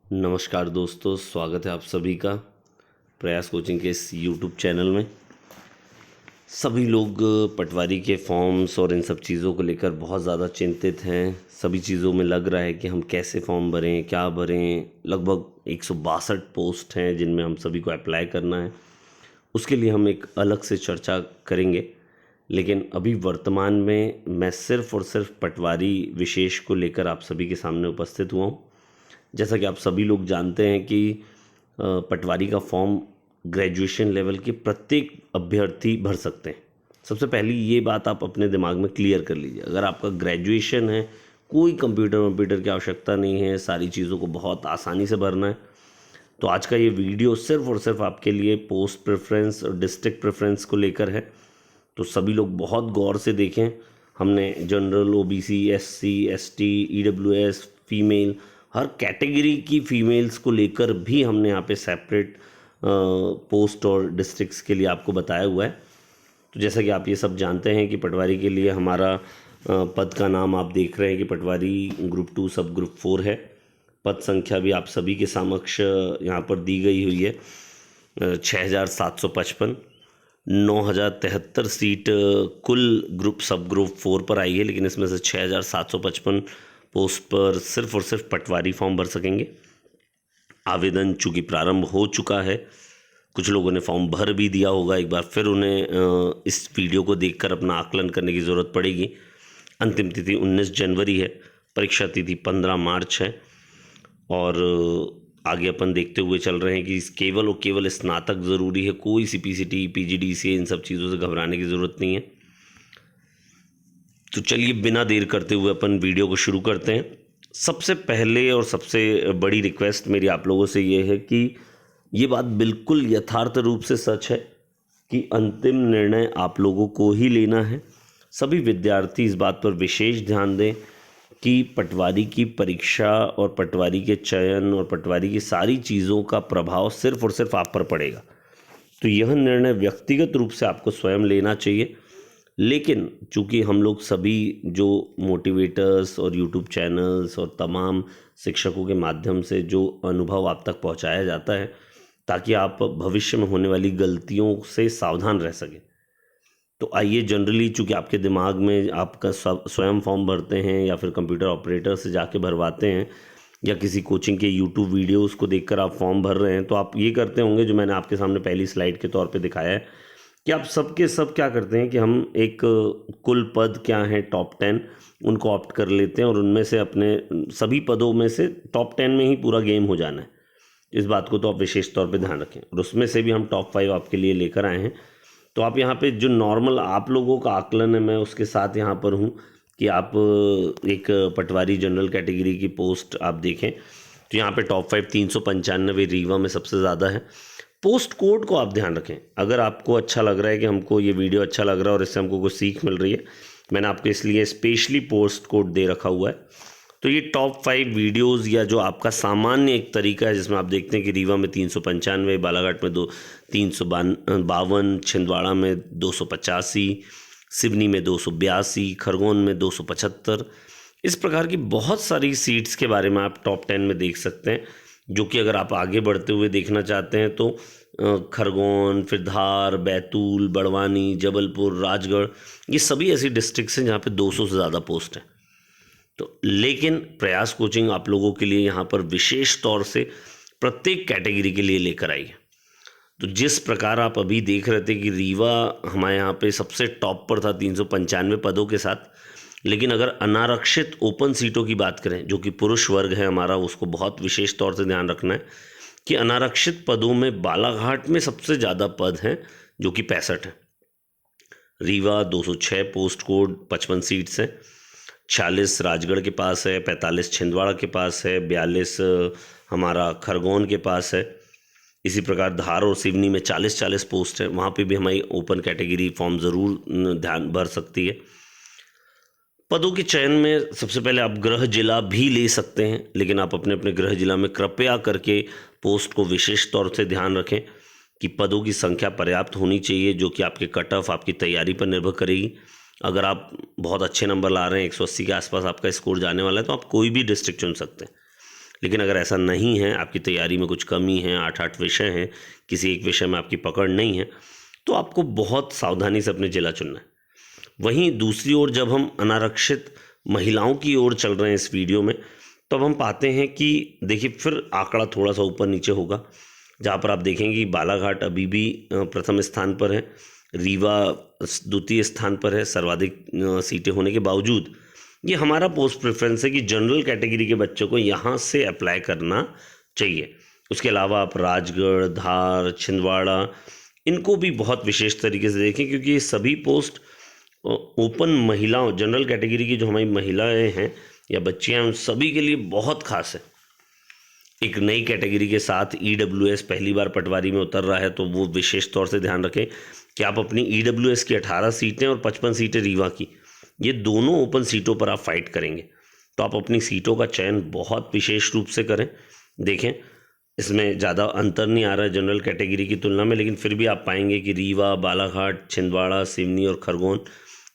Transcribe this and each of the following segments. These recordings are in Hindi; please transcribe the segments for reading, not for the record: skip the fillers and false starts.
नमस्कार दोस्तों, स्वागत है आप सभी का प्रयास कोचिंग के इस यूट्यूब चैनल में। सभी लोग पटवारी के फॉर्म्स और इन सब चीज़ों को लेकर बहुत ज़्यादा चिंतित हैं। सभी चीज़ों में लग रहा है कि हम कैसे फॉर्म भरें, क्या भरें। लगभग 162 पोस्ट हैं जिनमें हम सभी को अप्लाई करना है। उसके लिए हम एक अलग से चर्चा करेंगे, लेकिन अभी वर्तमान में मैं सिर्फ़ और सिर्फ पटवारी विशेष को लेकर आप सभी के सामने उपस्थित हुआ हूँ। जैसा कि आप सभी लोग जानते हैं कि पटवारी का फॉर्म ग्रेजुएशन लेवल के प्रत्येक अभ्यर्थी भर सकते हैं। सबसे पहली ये बात आप अपने दिमाग में क्लियर कर लीजिए। अगर आपका ग्रेजुएशन है, कोई कंप्यूटर की आवश्यकता नहीं है, सारी चीज़ों को बहुत आसानी से भरना है, तो आज का ये वीडियो सिर्फ और सिर्फ आपके लिए पोस्ट प्रेफरेंस और डिस्ट्रिक्ट प्रेफरेंस को लेकर है। तो सभी लोग बहुत गौर से देखें। हमने general, OBC, SC, ST, EWS, female, हर कैटेगरी की फीमेल्स को लेकर भी हमने यहाँ पे सेपरेट पोस्ट और डिस्ट्रिक्ट्स के लिए आपको बताया हुआ है। तो जैसा कि आप ये सब जानते हैं कि पटवारी के लिए हमारा पद का नाम आप देख रहे हैं कि पटवारी ग्रुप 2 सब ग्रुप 4 है। पद संख्या भी आप सभी के समक्ष यहाँ पर दी गई हुई है। 6755, 9073 सीट कुल ग्रुप सब ग्रुप 4 पर आई है, लेकिन इसमें से 6755 पोस्ट पर सिर्फ और सिर्फ पटवारी फॉर्म भर सकेंगे। आवेदन चूँकि प्रारंभ हो चुका है, कुछ लोगों ने फॉर्म भर भी दिया होगा। एक बार फिर उन्हें इस वीडियो को देखकर अपना आकलन करने की ज़रूरत पड़ेगी। अंतिम तिथि 19 जनवरी है, परीक्षा तिथि 15 मार्च है, और आगे अपन देखते हुए चल रहे हैं कि केवल और केवल स्नातक ज़रूरी है। कोई सीपीसीटी, पीजीडीसीए, इन सब चीज़ों से घबराने की ज़रूरत नहीं है। तो चलिए बिना देर करते हुए अपन वीडियो को शुरू करते हैं। सबसे पहले और सबसे बड़ी रिक्वेस्ट मेरी आप लोगों से ये है कि ये बात बिल्कुल यथार्थ रूप से सच है कि अंतिम निर्णय आप लोगों को ही लेना है। सभी विद्यार्थी इस बात पर विशेष ध्यान दें कि पटवारी की परीक्षा और पटवारी के चयन और पटवारी की सारी चीज़ों का प्रभाव सिर्फ और सिर्फ आप पर पड़ेगा। तो यह निर्णय व्यक्तिगत रूप से आपको स्वयं लेना चाहिए। लेकिन चूंकि हम लोग सभी जो मोटिवेटर्स और यूट्यूब चैनल्स और तमाम शिक्षकों के माध्यम से जो अनुभव आप तक पहुंचाया जाता है, ताकि आप भविष्य में होने वाली गलतियों से सावधान रह सकें, तो आइए जनरली चूंकि आपके दिमाग में आपका स्वयं फॉर्म भरते हैं या फिर कंप्यूटर ऑपरेटर से जाके भरवाते हैं या किसी कोचिंग के यूट्यूब वीडियोस को देखकर आप फॉर्म भर रहे हैं, तो आप ये करते होंगे जो मैंने आपके सामने पहली स्लाइड के तौर पे दिखाया है कि आप सबके सब क्या करते हैं कि हम एक कुल पद क्या हैं टॉप 10 उनको ऑप्ट कर लेते हैं और उनमें से अपने सभी पदों में से टॉप 10 में ही पूरा गेम हो जाना है। इस बात को तो आप विशेष तौर पे ध्यान रखें, और उसमें से भी हम टॉप 5 आपके लिए लेकर आए हैं। तो आप यहाँ पे जो नॉर्मल आप लोगों का आकलन है, मैं उसके साथ यहाँ पर हूँ कि आप एक पटवारी जनरल कैटेगरी की पोस्ट आप देखें तो यहाँ पे टॉप 5 395 रीवा में सबसे ज़्यादा है। पोस्ट कोड को आप ध्यान रखें। अगर आपको अच्छा लग रहा है कि हमको ये वीडियो अच्छा लग रहा है और इससे हमको कुछ सीख मिल रही है, मैंने आपको इसलिए स्पेशली पोस्ट कोड दे रखा हुआ है। तो ये टॉप 5 वीडियोस या जो आपका सामान्य एक तरीका है जिसमें आप देखते हैं कि रीवा में 395, बालाघाट में 352, छिंदवाड़ा में 285, सिवनी में 282, खरगोन में 275, इस प्रकार की बहुत सारी सीट्स के बारे में आप टॉप 10 में देख सकते हैं। जो कि अगर आप आगे बढ़ते हुए देखना चाहते हैं तो खरगोन, फिर धार, बैतूल, बड़वानी, जबलपुर, राजगढ़, ये सभी ऐसी डिस्ट्रिक्ट्स हैं जहाँ पे 200 से ज़्यादा पोस्ट हैं। तो लेकिन प्रयास कोचिंग आप लोगों के लिए यहाँ पर विशेष तौर से प्रत्येक कैटेगरी के लिए लेकर आई है। तो जिस प्रकार आप अभी देख रहे थे कि रीवा हमारे यहाँ पे सबसे टॉप पर था 395 पदों के साथ, लेकिन अगर अनारक्षित ओपन सीटों की बात करें जो कि पुरुष वर्ग है हमारा, उसको बहुत विशेष तौर से ध्यान रखना है कि अनारक्षित पदों में बालाघाट में सबसे ज़्यादा पद हैं जो कि 65 हैं। रीवा 206 पोस्ट कोड 55 सीट्स हैं। 46 राजगढ़ के पास है, 45 छिंदवाड़ा के पास है, 42 हमारा खरगोन के पास है। इसी प्रकार धार और सिवनी में 40-40 पोस्ट है, वहाँ पे भी हमारी ओपन कैटेगरी फॉर्म ज़रूर ध्यान भर सकती है। पदों के चयन में सबसे पहले आप गृह जिला भी ले सकते हैं, लेकिन आप अपने अपने गृह जिला में कृपया करके पोस्ट को विशेष तौर से ध्यान रखें कि पदों की संख्या पर्याप्त होनी चाहिए, जो कि आपके कट ऑफ आपकी तैयारी पर निर्भर करेगी। अगर आप बहुत अच्छे नंबर ला रहे हैं, 180 के आसपास आपका स्कोर जाने वाला है, तो आप कोई भी डिस्ट्रिक्ट चुन सकते हैं। लेकिन अगर ऐसा नहीं है, आपकी तैयारी में कुछ कमी है, 8-8 विषय हैं, किसी एक विषय में आपकी पकड़ नहीं है, तो आपको बहुत सावधानी से अपने जिला चुनना है। वहीं दूसरी ओर जब हम अनारक्षित महिलाओं की ओर चल रहे हैं इस वीडियो में, तो अब हम पाते हैं कि देखिए फिर आंकड़ा थोड़ा सा ऊपर नीचे होगा, जहाँ पर आप देखेंगे कि बालाघाट अभी भी प्रथम स्थान पर है, रीवा द्वितीय स्थान पर है सर्वाधिक सीटें होने के बावजूद। ये हमारा पोस्ट प्रेफरेंस है कि जनरल कैटेगरी के बच्चों को यहाँ से अप्लाई करना चाहिए। उसके अलावा आप राजगढ़, धार, छिंदवाड़ा, इनको भी बहुत विशेष तरीके से देखें, क्योंकि ये सभी पोस्ट ओपन महिलाओं, जनरल कैटेगरी की जो हमारी महिलाएं हैं या बच्चियां, उन सभी के लिए बहुत खास है। एक नई कैटेगरी के साथ ईडब्ल्यूएस पहली बार पटवारी में उतर रहा है, तो वो विशेष तौर से ध्यान रखें कि आप अपनी ईडब्ल्यूएस की 18 सीटें और 55 सीटें रीवा की, ये दोनों ओपन सीटों पर आप फाइट करेंगे, तो आप अपनी सीटों का चयन बहुत विशेष रूप से करें। देखें, इसमें ज़्यादा अंतर नहीं आ रहा है जनरल कैटेगरी की तुलना में, लेकिन फिर भी आप पाएंगे कि रीवा, बालाघाट, छिंदवाड़ा, सिवनी और खरगोन,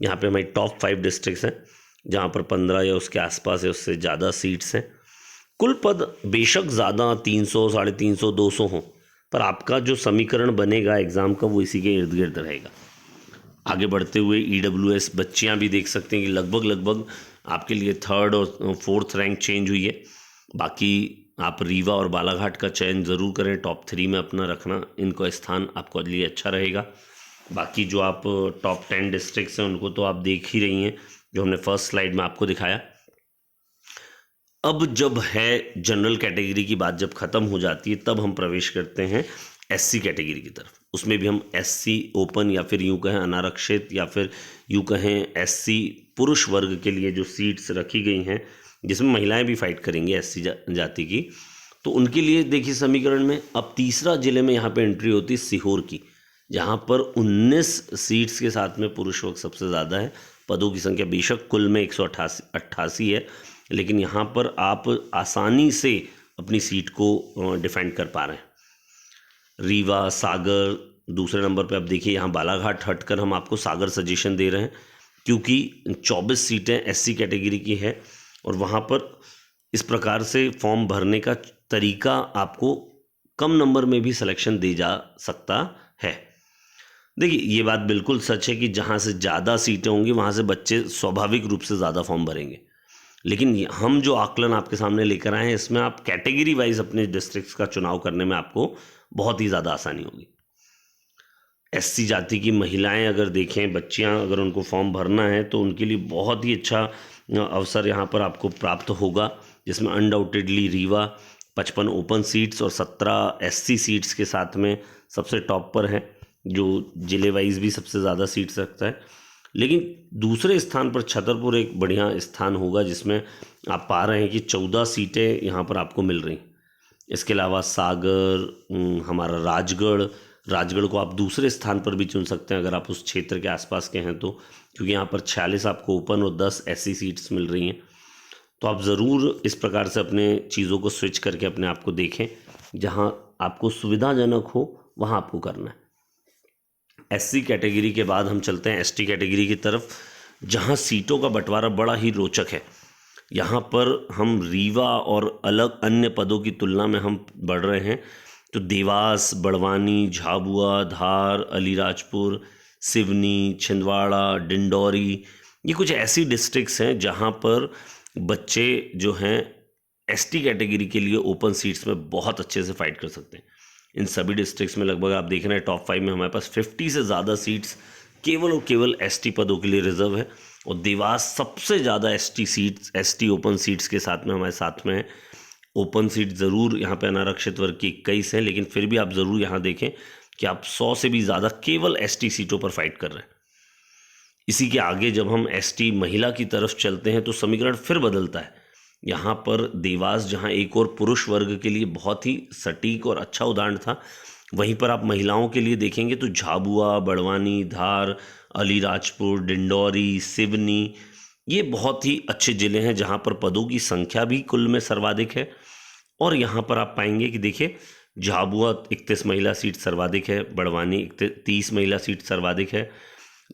यहाँ पे हमारी टॉप 5 डिस्ट्रिक्ट्स हैं, जहाँ पर 15 या उसके आसपास या उससे ज़्यादा सीट्स हैं। कुल पद बेशक ज़्यादा 300, 350, 200 हों, पर आपका जो समीकरण बनेगा एग्ज़ाम का, वो इसी के इर्द गिर्द रहेगा। आगे बढ़ते हुए ईडब्ल्यूएस बच्चियाँ भी देख सकते हैं कि लगभग आपके लिए 3rd और 4th रैंक चेंज हुई है। बाकी आप रीवा और बालाघाट का चयन ज़रूर करें, टॉप 3 में अपना रखना, इनका स्थान आपको लिए अच्छा रहेगा। बाकी जो आप टॉप 10 डिस्ट्रिक्ट्स हैं उनको तो आप देख ही रही हैं, जो हमने फर्स्ट स्लाइड में आपको दिखाया। अब जब है जनरल कैटेगरी की बात जब ख़त्म हो जाती है, तब हम प्रवेश करते हैं एससी कैटेगरी की तरफ। उसमें भी हम एससी ओपन या फिर यूँ कहें अनारक्षित या फिर यूँ कहें एससी पुरुष वर्ग के लिए जो सीट्स रखी गई हैं, जिसमें महिलाएं भी फाइट करेंगी एससी जाति की, तो उनके लिए देखिए समीकरण में अब तीसरा जिले में यहाँ पे एंट्री होती है सीहोर की, जहाँ पर 19 सीट्स के साथ में पुरुष वर्ग सबसे ज़्यादा है। पदों की संख्या बेशक कुल में 188 है, लेकिन यहाँ पर आप आसानी से अपनी सीट को डिफेंड कर पा रहे हैं। रीवा, सागर दूसरे नंबर पे। अब देखिए यहाँ बालाघाट हटकर हम आपको सागर सजेशन दे रहे हैं, क्योंकि 24 सीटें एससी कैटेगरी की है और वहाँ पर इस प्रकार से फॉर्म भरने का तरीका आपको कम नंबर में भी सिलेक्शन दे जा सकता है। देखिए ये बात बिल्कुल सच है कि जहाँ से ज़्यादा सीटें होंगी वहाँ से बच्चे स्वाभाविक रूप से ज़्यादा फॉर्म भरेंगे, लेकिन हम जो आकलन आपके सामने लेकर आए हैं, इसमें आप कैटेगरी वाइज अपने डिस्ट्रिक्ट्स का चुनाव करने में आपको बहुत ही ज़्यादा आसानी होगी। एससी जाति की महिलाएं अगर देखें, बच्चियां अगर उनको फॉर्म भरना है, तो उनके लिए बहुत ही अच्छा अवसर यहाँ पर आपको प्राप्त होगा, जिसमें अनडाउटेडली रीवा 55 ओपन सीट्स और 17 एससी सीट्स के साथ में सबसे टॉप पर है, जो जिले वाइज भी सबसे ज़्यादा सीट्स रखता है। लेकिन दूसरे स्थान पर छतरपुर एक बढ़िया स्थान होगा, जिसमें आप पा रहे हैं कि 14 सीटें यहाँ पर आपको मिल रही। इसके अलावा सागर, हमारा राजगढ़ को आप दूसरे स्थान पर भी चुन सकते हैं अगर आप उस क्षेत्र के आसपास के हैं तो, क्योंकि यहाँ पर 46 आपको ओपन और 10 एससी सीट्स मिल रही हैं। तो आप ज़रूर इस प्रकार से अपने चीज़ों को स्विच करके अपने आप को देखें, जहाँ आपको सुविधाजनक हो वहाँ आपको करना है। एससी कैटेगरी के बाद हम चलते हैं एसटी कैटेगरी की तरफ, जहाँ सीटों का बंटवारा बड़ा ही रोचक है। यहाँ पर हम रीवा और अलग अन्य पदों की तुलना में हम बढ़ रहे हैं, तो देवास, बड़वानी, झाबुआ, धार, अलीराजपुर, सिवनी, छिंदवाड़ा, डिंडौरी, ये कुछ ऐसी डिस्ट्रिक्ट्स हैं जहाँ पर बच्चे जो हैं एसटी कैटेगरी के लिए ओपन सीट्स में बहुत अच्छे से फाइट कर सकते हैं। इन सभी डिस्ट्रिक्ट्स में लगभग आप देख रहे हैं टॉप 5 में हमारे पास 50 से ज़्यादा सीट्स केवल और केवल एसटी पदों के लिए रिजर्व है, और देवास सबसे ज़्यादा एसटी ओपन सीट्स के साथ में हमारे साथ में है। ओपन सीट ज़रूर यहाँ पे अनारक्षित वर्ग की 21 हैं, लेकिन फिर भी आप ज़रूर यहाँ देखें कि आप 100 से भी ज़्यादा केवल एसटी सीटों पर फाइट कर रहे हैं। इसी के आगे जब हम एसटी महिला की तरफ चलते हैं तो समीकरण फिर बदलता है। यहाँ पर देवास, जहाँ एक और पुरुष वर्ग के लिए बहुत ही सटीक और अच्छा उदाहरण था, वहीं पर आप महिलाओं के लिए देखेंगे तो झाबुआ, बड़वानी, धार, अलीराजपुर, डिंडौरी, सिवनी, ये बहुत ही अच्छे ज़िले हैं जहाँ पर पदों की संख्या भी कुल में सर्वाधिक है। और यहाँ पर आप पाएंगे कि देखिए झाबुआ 31 महिला सीट सर्वाधिक है, बड़वानी 30 महिला सीट सर्वाधिक है,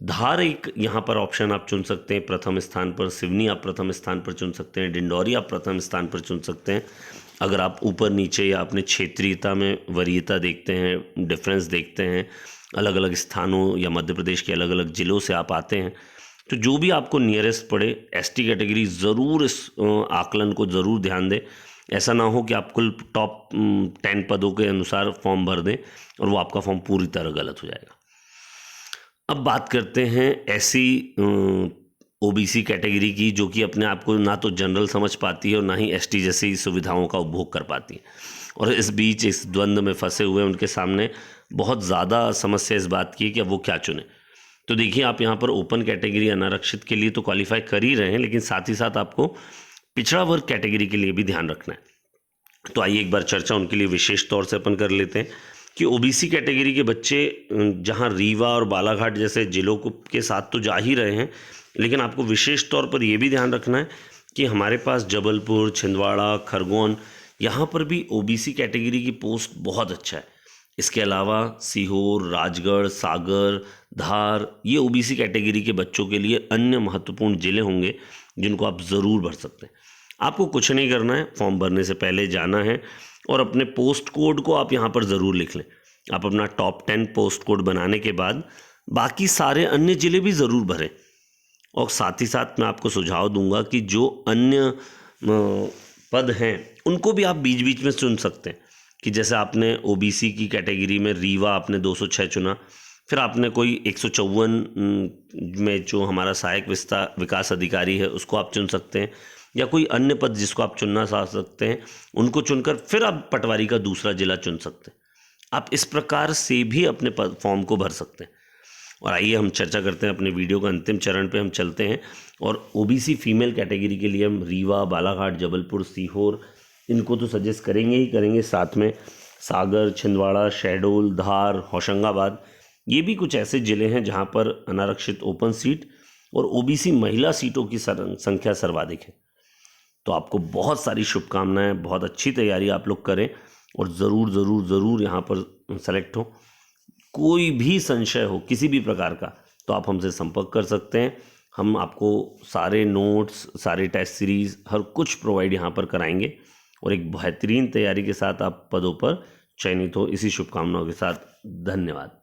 धार एक यहाँ पर ऑप्शन आप चुन सकते हैं प्रथम स्थान पर, सिवनी आप प्रथम स्थान पर चुन सकते हैं, डिंडौरी आप प्रथम स्थान पर चुन सकते हैं, अगर आप ऊपर नीचे या अपने क्षेत्रीयता में वरीयता देखते हैं, डिफरेंस देखते हैं, अलग अलग स्थानों या मध्य प्रदेश के अलग अलग ज़िलों से आप आते हैं, तो जो भी आपको नियरेस्ट पड़े एसटी कैटेगरी ज़रूर इस आकलन को ज़रूर ध्यान दें। ऐसा ना हो कि आप कुल टॉप 10 पदों के अनुसार फॉर्म भर दें और वो आपका फॉर्म पूरी तरह गलत हो जाएगा। अब बात करते हैं ऐसी ओबीसी कैटेगरी की जो कि अपने आप को ना तो जनरल समझ पाती है और ना ही एसटी जैसी सुविधाओं का उपभोग कर पाती है, और इस बीच इस द्वंद्व में फंसे हुए उनके सामने बहुत ज़्यादा समस्या इस बात की है कि अब वो क्या चुने। तो देखिए, आप यहाँ पर ओपन कैटेगरी अनारक्षित के लिए तो क्वालिफाई कर ही रहे हैं, लेकिन साथ ही साथ आपको पिछड़ा वर्ग कैटेगरी के लिए भी ध्यान रखना है। तो आइए एक बार चर्चा उनके लिए विशेष तौर से अपन कर लेते हैं कि ओबीसी कैटेगरी के बच्चे जहाँ रीवा और बालाघाट जैसे जिलों के साथ तो जा ही रहे हैं, लेकिन आपको विशेष तौर पर यह भी ध्यान रखना है कि हमारे पास जबलपुर, छिंदवाड़ा, खरगोन, यहाँ पर भी ओबीसी कैटेगरी की पोस्ट बहुत अच्छा है। इसके अलावा सीहोर, राजगढ़, सागर, धार, ये ओबीसी कैटेगरी के बच्चों के लिए अन्य महत्वपूर्ण जिले होंगे जिनको आप ज़रूर भर सकते हैं। आपको कुछ नहीं करना है, फॉर्म भरने से पहले जाना है और अपने पोस्ट कोड को आप यहाँ पर ज़रूर लिख लें। आप अपना टॉप 10 पोस्ट कोड बनाने के बाद बाकी सारे अन्य ज़िले भी ज़रूर भरें, और साथ ही साथ मैं आपको सुझाव दूंगा कि जो अन्य पद हैं उनको भी आप बीच बीच में चुन सकते हैं, कि जैसे आपने ओबीसी की कैटेगरी में रीवा आपने 206 चुना, फिर आपने कोई 154 में जो हमारा सहायक विकास अधिकारी है उसको आप चुन सकते हैं, या कोई अन्य पद जिसको आप चुनना चाह सकते हैं उनको चुनकर फिर आप पटवारी का दूसरा जिला चुन सकते हैं। आप इस प्रकार से भी अपने फॉर्म को भर सकते हैं। और आइए हम चर्चा करते हैं, अपने वीडियो का अंतिम चरण पे हम चलते हैं, और ओबीसी फीमेल कैटेगरी के लिए हम रीवा, बालाघाट, जबलपुर, सीहोर इनको तो सजेस्ट करेंगे ही करेंगे, साथ में सागर, छिंदवाड़ा, शहडोल, धार, होशंगाबाद, ये भी कुछ ऐसे ज़िले हैं जहां पर अनारक्षित ओपन सीट और ओबीसी महिला सीटों की संख्या सर्वाधिक है। तो आपको बहुत सारी शुभकामनाएं, बहुत अच्छी तैयारी आप लोग करें और ज़रूर ज़रूर ज़रूर यहाँ पर सेलेक्ट हो। कोई भी संशय हो किसी भी प्रकार का तो आप हमसे संपर्क कर सकते हैं। हम आपको सारे नोट्स, सारे टेस्ट सीरीज़, हर कुछ प्रोवाइड यहाँ पर कराएंगे, और एक बेहतरीन तैयारी के साथ आप पदों पर चयनित हो। इसी शुभकामनाओं के साथ धन्यवाद।